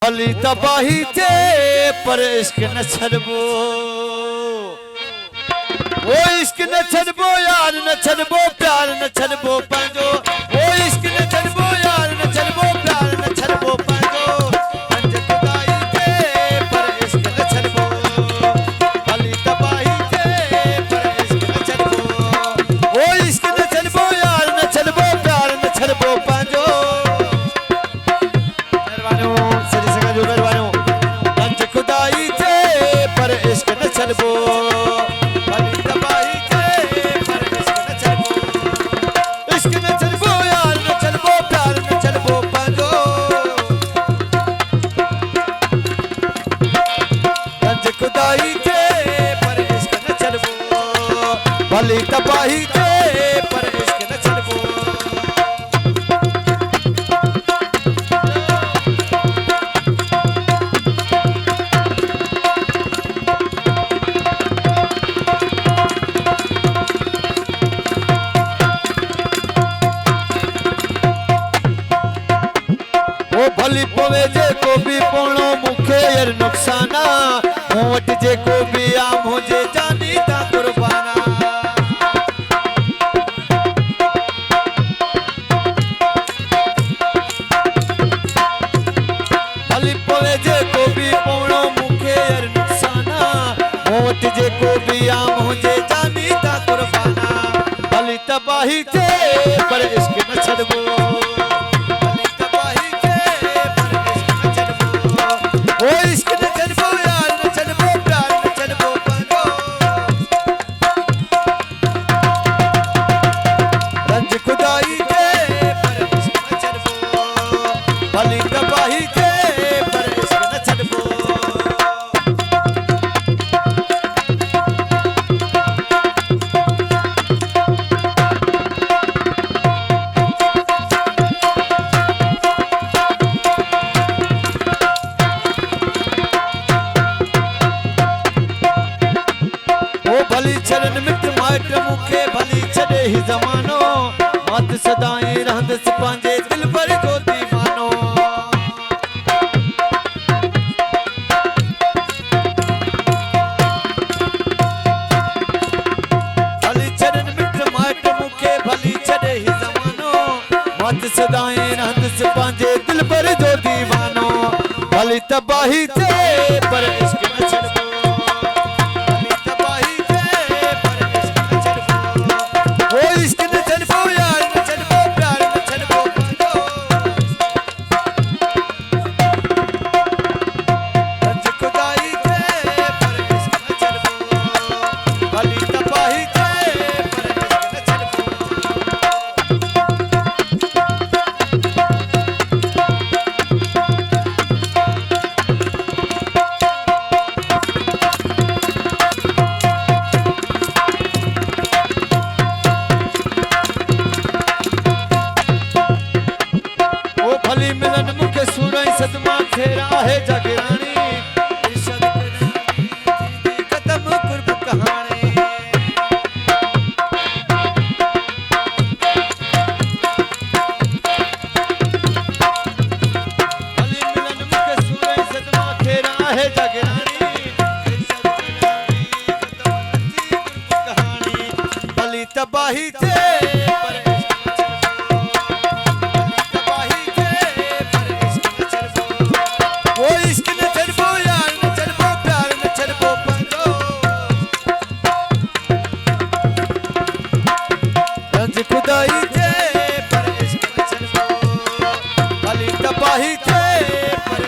भली तबाही थे पर इश्क न छड़बो, वो इश्क न छड़बो यार न छड़बो प्यार न छड़बो पंजो, वो इश्क न छड़बो यार न छड़बो प्यार न छड़बो पंजो, पंज खुदाई थे पर इश्क न छड़बो, भली तबाही थे पर इश्क न छड़बो, वो इश्क न छड़बो यार न छड़बो प्यार न छड़बो पंजो। इश्क न छड़बो भली तबाही थे पर इश्क न छड़बो, इश्क न छड़बो यार न छड़बो प्यार न छड़बो पंजो, गंज खुदाई थे पर इश्क न छड़बो भली तबाही थे पर इश्क न छड़बो। भली पवे जे को भी पोणो मुखे यार नुकसाना, वट जे को भी आम हो जे जानी ता कुर्बाना, भली पवे जे को भी पोणो मुखे यार नुकसाना, वट जे को भी आम हो जे जानी ता कुर्बाना, भली तबाही थे पर इश्क न छड़बो, वो इश्क न छड़बो यार न छड़बो प्यार न छड़बो पंजो, रंज खुदाई थे पर इश्क न छड़बो भली तबाही थे पर इश्क न छड़बो। भली चरण मित्र माइट मुखे भली छड़े ही जमानो, मत सदाएं रहंदस पांजे दिल पर जो दीवानो, भली चरण मित्र माइट मुखे भली छड़े ही जमानो, मत सदाएं रहंदस पांजे दिल पर जो दीवानो, भली तबाही थे पर इश्क न छड़बो, इश्क न छड़बो यार न छड़बो प्यार न छड़बो पंजो, गंज खुदाई थे पर इश्क न छड़बो भली तबाही थे पर इश्क न छड़बो। भली मिलन मुखे सूरई सदमा खेरा है जगरानी, इरशाद करी खत्म कुर्ब कहानी, भली मिलन मुखे सूरई सदमा खेरा है जगरानी, इरशाद करी खत्म कुर्ब कहानी, भली तबाही थे पर वो इश्क न छड़बो यार न छड़बो प्यार न छड़बो पंजो, रंज खुदाई थे पर इश्क न छड़बो भली तबाही थे पर